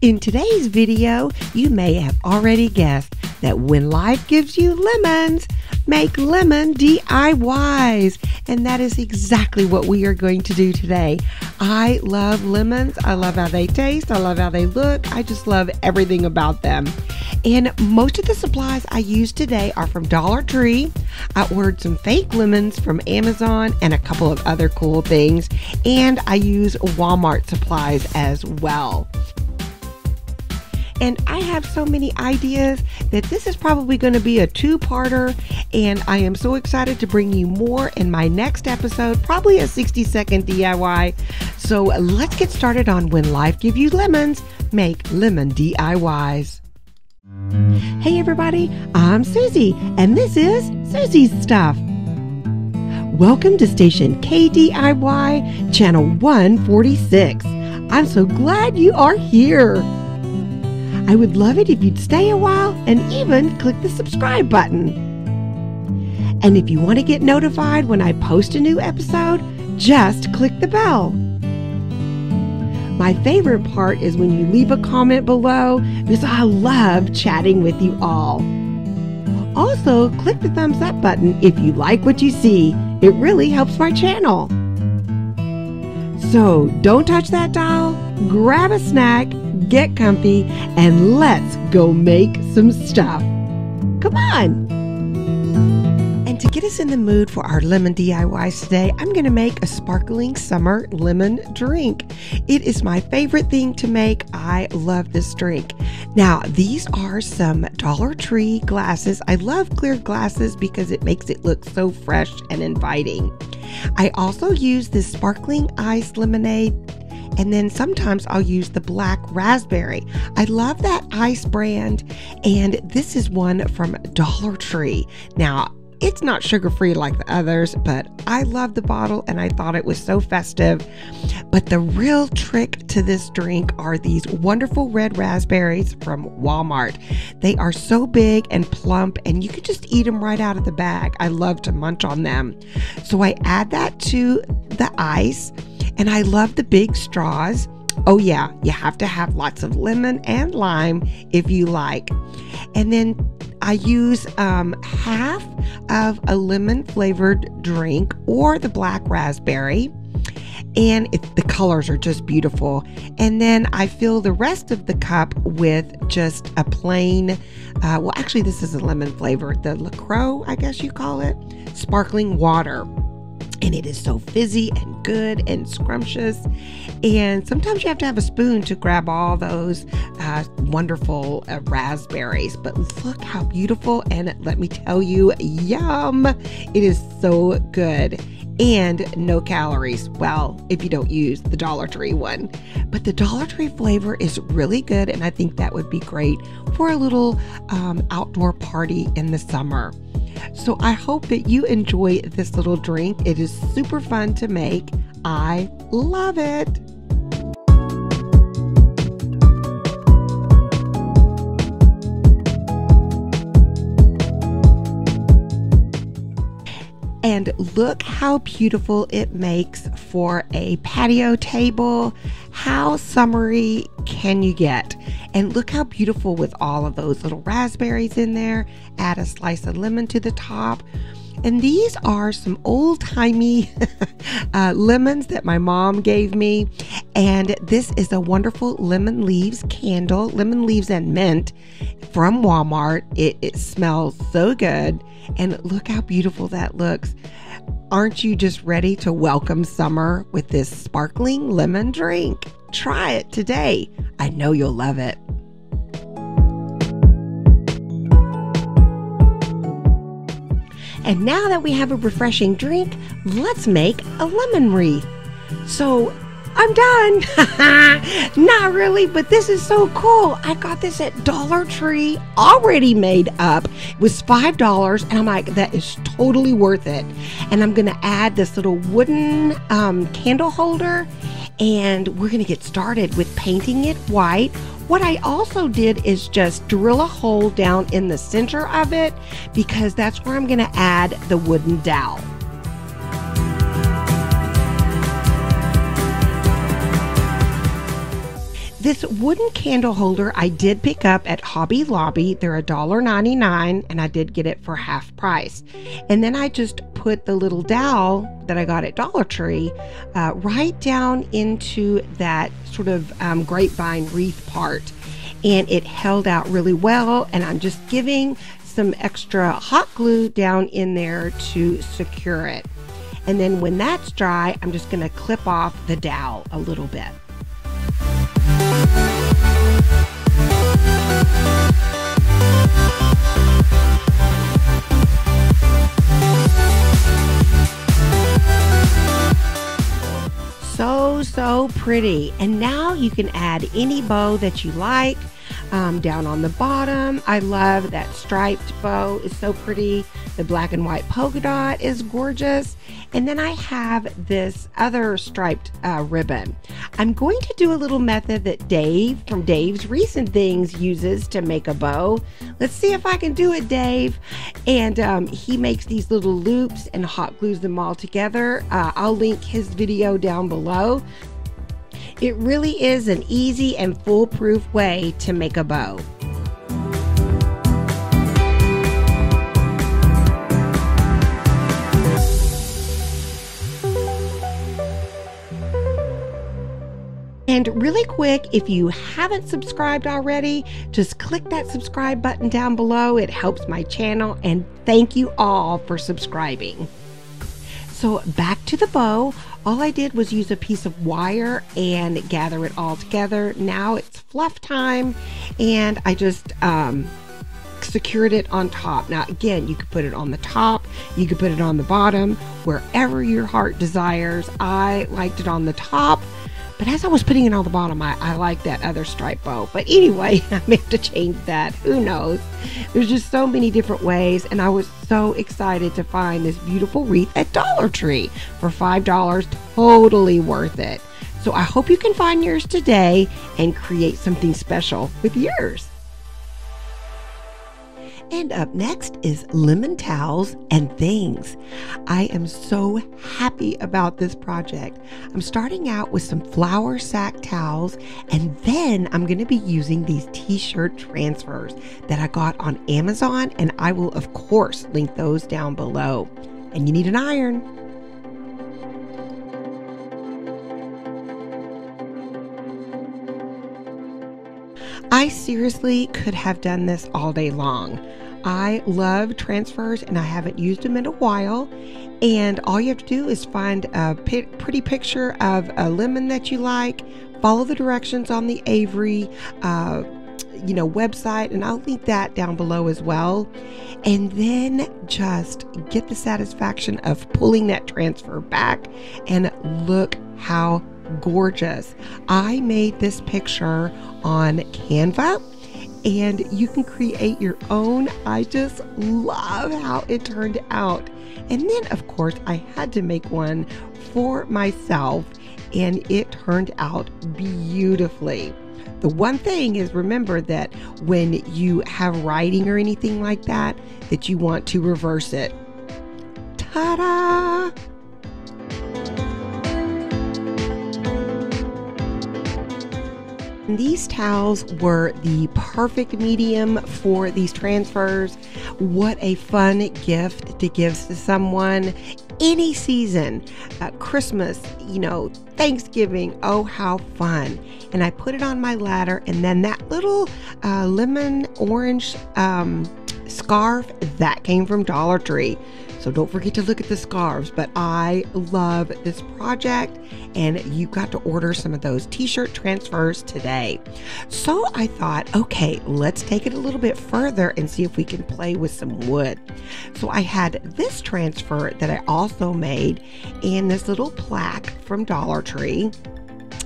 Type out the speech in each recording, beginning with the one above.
In today's video, you may have already guessed that when life gives you lemons, make lemon DIYs. And that is exactly what we are going to do today. I love lemons. I love how they taste. I love how they look. I just love everything about them. And most of the supplies I use today are from Dollar Tree. I ordered some fake lemons from Amazon and a couple of other cool things. And I use Walmart supplies as well. And I have so many ideas that this is probably going to be a two-parter, and I am so excited to bring you more in my next episode, probably a 60-second DIY. So let's get started on when life gives you lemons, make lemon DIYs. Hey everybody, I'm Soozie, and this is Soozie's Stuff. Welcome to station KDIY Channel 146. I'm so glad you are here. I would love it if you'd stay a while and even click the subscribe button. And if you want to get notified when I post a new episode, just click the bell. My favorite part is when you leave a comment below because I love chatting with you all. Also, click the thumbs up button if you like what you see. It really helps my channel. So don't touch that dial, grab a snack, get comfy, and let's go make some stuff. Come on! And to get us in the mood for our lemon DIYs today, I'm going to make a sparkling summer lemon drink. It is my favorite thing to make. I love this drink. Now, these are some Dollar Tree glasses. I love clear glasses because it makes it look so fresh and inviting. I also use this sparkling ice lemonade, and then sometimes I'll use the black raspberry. I love that ice brand, and this is one from Dollar Tree. Now, it's not sugar-free like the others, but I love the bottle and I thought it was so festive. But the real trick to this drink are these wonderful red raspberries from Walmart. They are so big and plump, and you can just eat them right out of the bag. I love to munch on them. So I add that to the ice, and I love the big straws. Oh yeah, you have to have lots of lemon and lime if you like. And then I use half of a lemon flavored drink or the black raspberry, and the colors are just beautiful. And then I fill the rest of the cup with just a plain, well actually this is a lemon flavor, the LaCroix, I guess you call it, sparkling water. And it is so fizzy and good and scrumptious. And sometimes you have to have a spoon to grab all those wonderful raspberries. But look how beautiful. And let me tell you, yum. It is so good. And no calories. Well, if you don't use the Dollar Tree one. But the Dollar Tree flavor is really good. And I think that would be great for a little outdoor party in the summer. So I hope that you enjoy this little drink. It is super fun to make. I love it. And look how beautiful it makes for a patio table. How summery can you get? And look how beautiful with all of those little raspberries in there. Add a slice of lemon to the top. And these are some old-timey lemons that my mom gave me. And this is a wonderful lemon leaves candle, lemon leaves and mint from Walmart. It smells so good. And look how beautiful that looks. Aren't you just ready to welcome summer with this sparkling lemon drink? Try it today. I know you'll love it. And now that we have a refreshing drink, let's make a lemon wreath. So I'm done. Not really, but this is so cool. I got this at Dollar Tree, already made up. It was $5, and I'm like, that is totally worth it. And I'm gonna add this little wooden candle holder, and we're gonna get started with painting it white. What I also did is just drill a hole down in the center of it, because that's where I'm gonna add the wooden dowel. This wooden candle holder I did pick up at Hobby Lobby. They're $1.99 and I did get it for half price. And then I just put the little dowel that I got at Dollar Tree right down into that sort of grapevine wreath part. And it held out really well, and I'm just giving some extra hot glue down in there to secure it. And then when that's dry, I'm just going to clip off the dowel a little bit. So pretty. And now you can add any bow that you like down on the bottom. I love that striped bow, is so pretty. The black and white polka dot is gorgeous. And then I have this other striped ribbon. I'm going to do a little method that Dave from Dave's Recent Things uses to make a bow. Let's see if I can do it, Dave. And he makes these little loops and hot glues them all together. I'll link his video down below. It really is an easy and foolproof way to make a bow. And really quick, if you haven't subscribed already, just click that subscribe button down below. It helps my channel, and thank you all for subscribing. So back to the bow. All I did was use a piece of wire and gather it all together. Now it's fluff time, and I just secured it on top. Now again, you could put it on the top, you could put it on the bottom, wherever your heart desires. I liked it on the top, but as I was putting it on the bottom, I like that other stripe bow. But anyway, I may have to change that. Who knows? There's just so many different ways, and I was so excited to find this beautiful wreath at Dollar Tree for $5. Totally worth it. So I hope you can find yours today and create something special with yours. And up next is lemon towels and things. I am so happy about this project. I'm starting out with some flour sack towels, and then I'm going to be using these t-shirt transfers that I got on Amazon, and I will of course link those down below. And you need an iron. I seriously could have done this all day long. I love transfers and I haven't used them in a while. And all you have to do is find a pretty picture of a lemon that you like, follow the directions on the Avery website, and I'll link that down below as well. And then just get the satisfaction of pulling that transfer back, and look how gorgeous. I made this picture on Canva, and you can create your own. I just love how it turned out. And then of course I had to make one for myself, and it turned out beautifully. The one thing is, remember that when you have writing or anything like that, that you want to reverse it. Ta-da! These towels were the perfect medium for these transfers. What a fun gift to give to someone any season. Christmas, Thanksgiving, oh how fun. And I put it on my ladder, and then that little lemon orange scarf, that came from Dollar Tree. So don't forget to look at the scarves. But I love this project, and you got to order some of those t-shirt transfers today. So I thought, okay, let's take it a little bit further and see if we can play with some wood. So I had this transfer that I also made in this little plaque from Dollar Tree.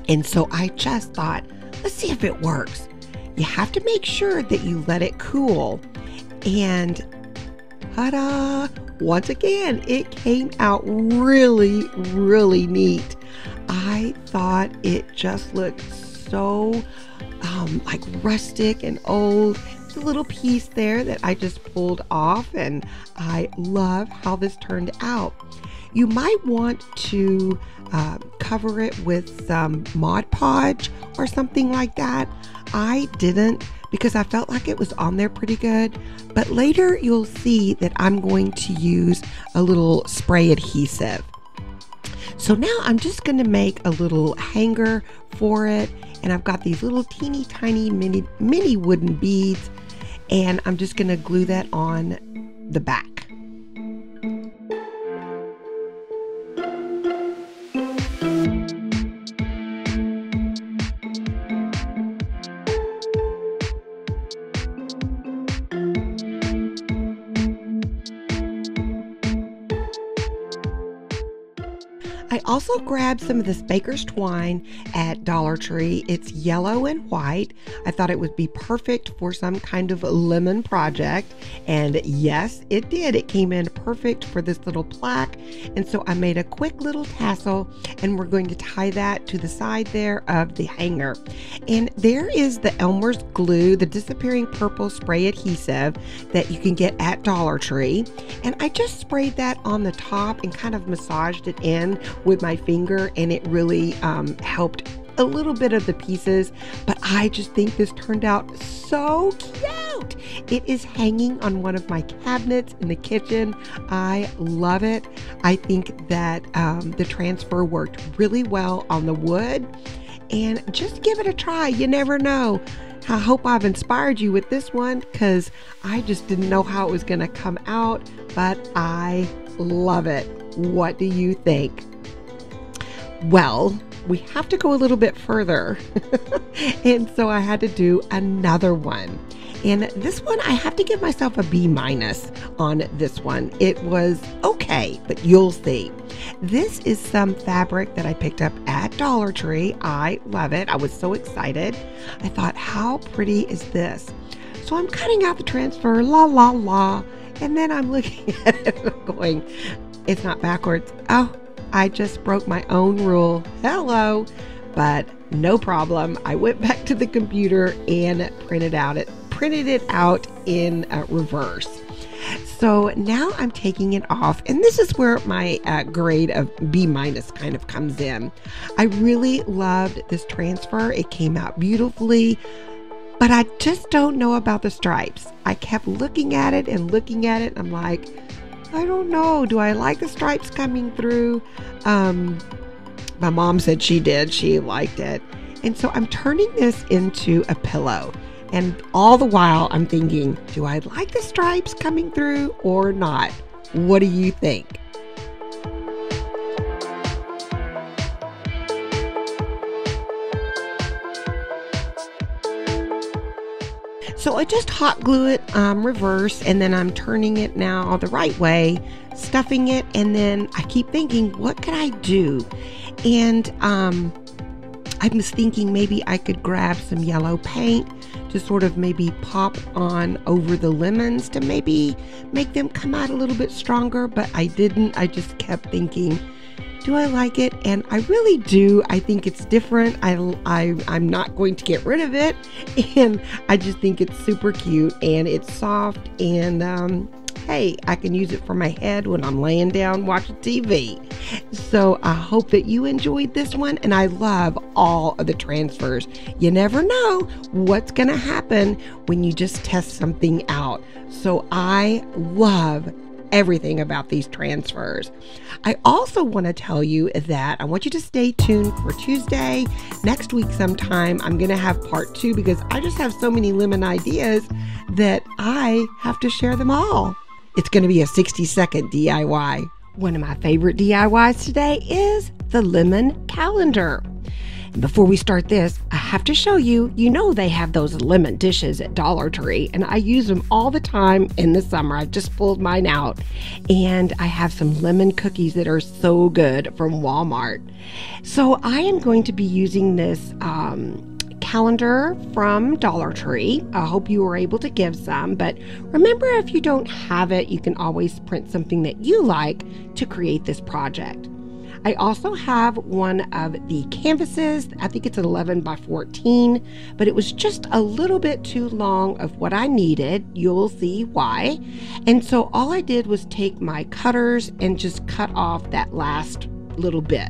And so I just thought, let's see if it works. You have to make sure that you let it cool. And ta-da! Once again, it came out really, really neat. I thought it just looked so like rustic and old. It's a little piece there that I just pulled off, and I love how this turned out. You might want to cover it with some Mod Podge or something like that. I didn't because I felt like it was on there pretty good, but later you'll see that I'm going to use a little spray adhesive. So now I'm just going to make a little hanger for it, and I've got these little teeny tiny mini wooden beads, and I'm just going to glue that on the back. I also grabbed some of this baker's twine at Dollar Tree. It's yellow and white. I thought it would be perfect for some kind of lemon project. And yes, it did. It came in perfect for this little plaque. And so I made a quick little tassel, and we're going to tie that to the side there of the hanger. And there is the Elmer's glue, the disappearing purple spray adhesive that you can get at Dollar Tree. And I just sprayed that on the top and kind of massaged it in with my finger, and it really helped a little bit of the pieces, but I just think this turned out so cute. It is hanging on one of my cabinets in the kitchen. I love it. I think that the transfer worked really well on the wood, and just give it a try. You never know. I hope I've inspired you with this one, because I just didn't know how it was going to come out, but I love it. What do you think? Well, we have to go a little bit further. And so I had to do another one. And this one, I have to give myself a B- on this one. It was okay, but you'll see. This is some fabric that I picked up at Dollar Tree. I love it. I was so excited. I thought, how pretty is this? So I'm cutting out the transfer, la, la, la. And then I'm looking at it going, it's not backwards. Oh, I just broke my own rule. Hello. But no problem. I went back to the computer and printed it out in reverse. So now I'm taking it off, and this is where my grade of B- kind of comes in. I really loved this transfer. It came out beautifully, but I just don't know about the stripes. I kept looking at it and looking at it. I'm like, I don't know. Do I like the stripes coming through? My mom said she did. She liked it. And so I'm turning this into a pillow. And all the while I'm thinking, do I like the stripes coming through or not? What do you think? So I just hot glue it reverse, and then I'm turning it now the right way, stuffing it, and then I keep thinking, what could I do? And I was thinking maybe I could grab some yellow paint to sort of maybe pop on over the lemons to maybe make them come out a little bit stronger, but I didn't. I just kept thinking, do I like it? And I really do. I think it's different. I'm not going to get rid of it, and I just think it's super cute, and it's soft, and hey, I can use it for my head when I'm laying down watching TV. So I hope that you enjoyed this one, and I love all of the transfers. You never know what's going to happen when you just test something out. So I love everything about these transfers. I also want to tell you that I want you to stay tuned for Tuesday. Next week sometime, I'm going to have part 2, because I just have so many lemon ideas that I have to share them all. It's going to be a 60-second DIY. One of my favorite DIYs today is the lemon calendar. And before we start this, I have to show you, you know they have those lemon dishes at Dollar Tree, and I use them all the time in the summer. I just pulled mine out, and I have some lemon cookies that are so good from Walmart. So I am going to be using this calendar from Dollar Tree. I hope you were able to give some, but remember, if you don't have it, you can always print something that you like to create this project. I also have one of the canvases. I think it's 11 by 14, but it was just a little bit too long of what I needed. You'll see why. And so all I did was take my cutters and just cut off that last little bit.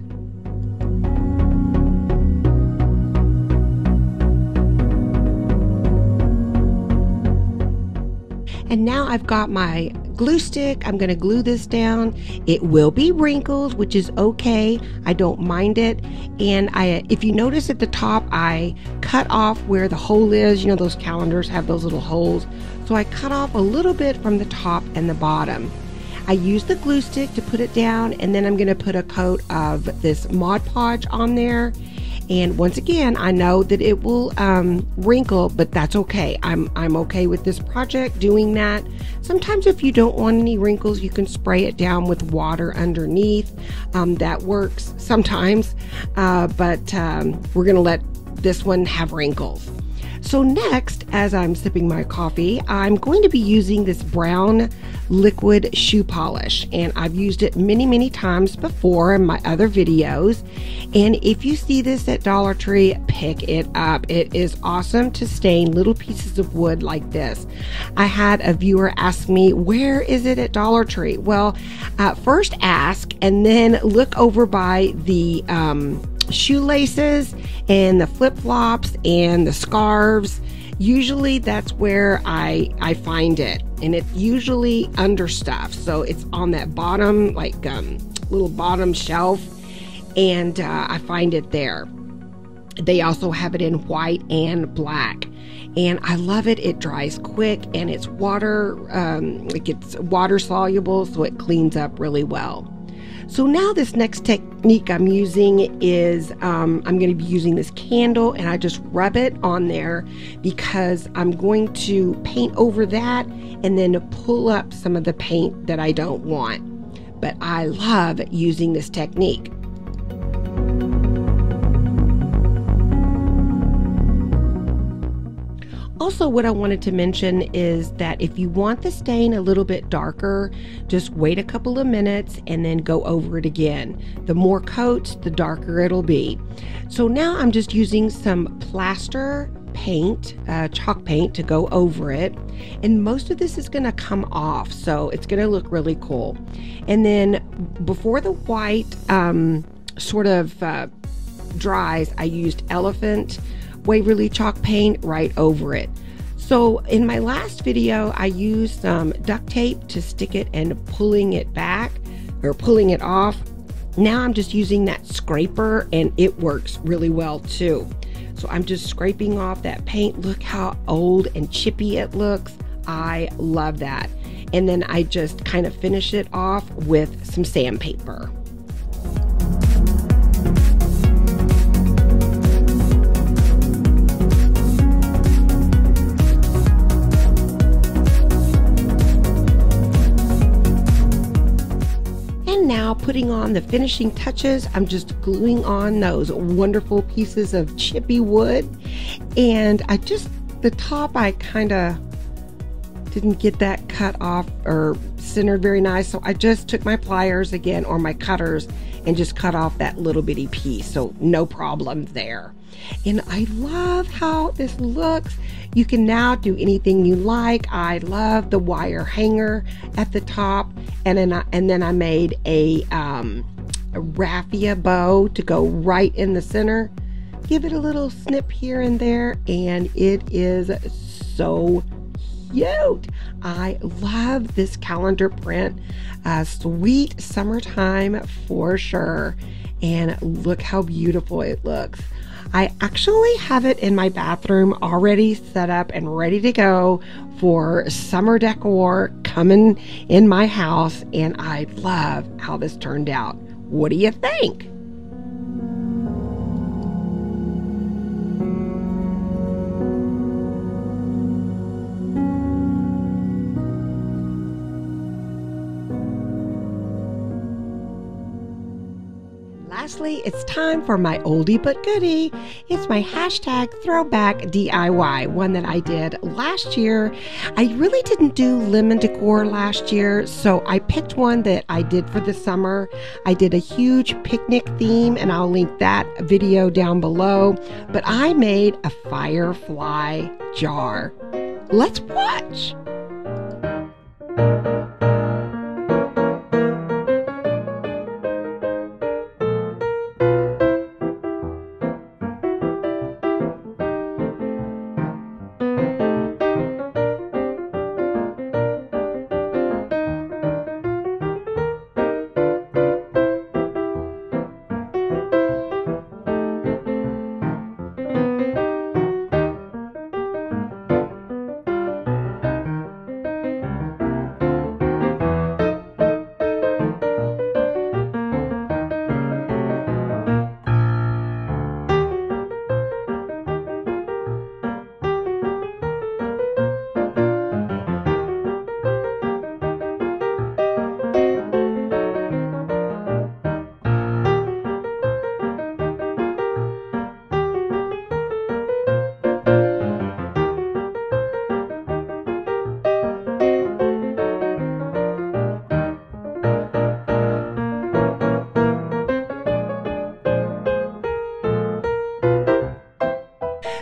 And now I've got my glue stick. I'm going to glue this down. It will be wrinkled, which is okay. I don't mind it. And if you notice at the top, I cut off where the hole is. You know, those calendars have those little holes. So I cut off a little bit from the top and the bottom. I use the glue stick to put it down, and then I'm going to put a coat of this Mod Podge on there. And once again, I know that it will wrinkle, but that's okay. I'm okay with this project doing that. Sometimes if you don't want any wrinkles, you can spray it down with water underneath. That works sometimes, but we're gonna let this one have wrinkles. So next, as I'm sipping my coffee, I'm going to be using this brown liquid shoe polish, and I've used it many times before in my other videos. And if you see this at Dollar Tree, pick it up. It is awesome to stain little pieces of wood like this. I had a viewer ask me, where is it at Dollar Tree? Well, first ask, and then look over by the shoelaces and the flip-flops and the scarves. Usually that's where I find it, and it's usually under stuff, so it's on that bottom, like little bottom shelf, and I find it there. They also have it in white and black, and I love it. It dries quick, and it's water soluble, so it cleans up really well. So now this next technique I'm using is, I'm going to be using this candle, and I just rub it on there because I'm going to paint over that and then pull up some of the paint that I don't want. But I love using this technique. Also, what I wanted to mention is that if you want the stain a little bit darker, just wait a couple of minutes and then go over it again. The more coats, the darker it'll be. So now I'm just using some plaster paint, chalk paint, to go over it. And most of this is going to come off, so it's going to look really cool. And then before the white dries, I used Elephant Waverly chalk paint right over it. So in my last video, I used some duct tape to stick it and pulling it back or pulling it off. Now I'm just using that scraper, and it works really well too. So I'm just scraping off that paint. Look how old and chippy it looks. I love that. And then I just kind of finish it off with some sandpaper. Now putting on the finishing touches, I'm just gluing on those wonderful pieces of chippy wood, and the top I kind of didn't get that cut off or centered very nice, so I just took my pliers again, or my cutters, and just cut off that little bitty piece, so no problem there. And I love how this looks. You can now do anything you like. I love the wire hanger at the top, and then I made a raffia bow to go right in the center. Give it a little snip here and there, and it is so cute. I love this calendar print. Sweet summertime for sure. And look how beautiful it looks. I actually have it in my bathroom already set up and ready to go for summer decor coming in my house, and I love how this turned out. What do you think? lastly, it's time for my oldie but goodie. It's my hashtag throwback DIY, one that I did last year. I really didn't do lemon decor last year, so I picked one that I did for the summer. I did a huge picnic theme, and I'll link that video down below. But I made a firefly jar. Let's watch.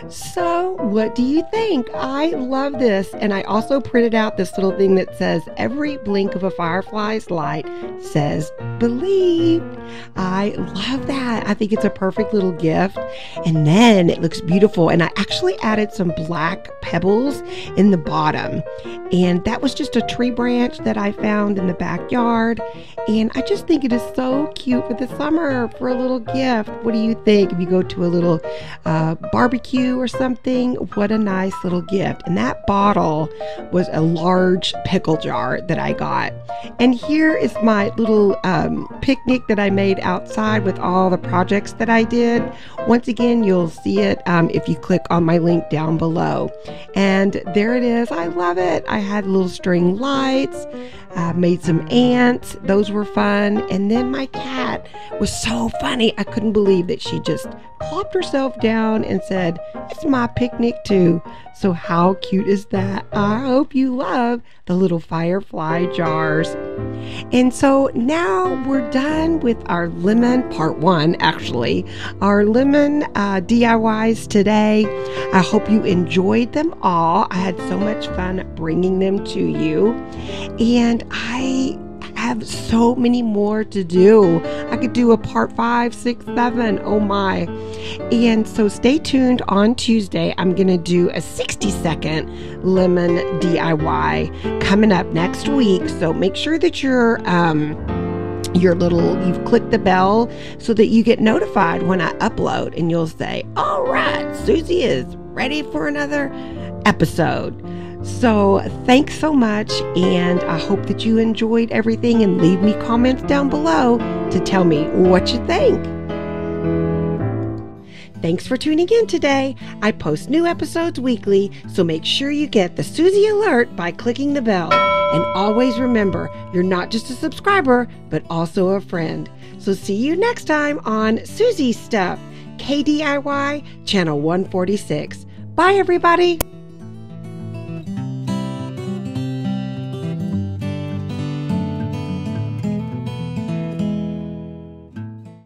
So what do you think? I love this, and I also printed out this little thing that says every blink of a firefly's light says believe. I love that. I think it's a perfect little gift, and then it looks beautiful, and I actually added some black pebbles in the bottom, and that was just a tree branch that I found in the backyard, and I just think it is so cute for the summer for a little gift. What do you think? If you go to a little barbecue or something, what a nice little gift. And that bottle was a large pickle jar that I got. And here is my little picnic that I made outside with all the projects that I did. Once again, you'll see it if you click on my link down below. And there it is. I love it. I had little string lights, made some ants. Those were fun. And then my cat was so funny. I couldn't believe that she just plopped herself down and said, "It's my picnic too." So how cute is that? I hope you love the little firefly jars. And so now we're done with our lemon part one, actually, our lemon DIYs today. I hope you enjoyed them all. I had so much fun bringing them to you. And I have so many more to do. I could do a part 5, 6, 7. Oh my. And so stay tuned. On Tuesday, I'm going to do a 60-second lemon DIY coming up next week. So make sure that you've clicked the bell so that you get notified when I upload, and you'll say, all right, Soozie is ready for another episode. So thanks so much, and I hope that you enjoyed everything, and leave me comments down below to tell me what you think. Thanks for tuning in today. I post new episodes weekly, so make sure you get the Soozie alert by clicking the bell. And always remember, you're not just a subscriber, but also a friend. So see you next time on Soozie Stuff, KDIY Channel 146. Bye, everybody.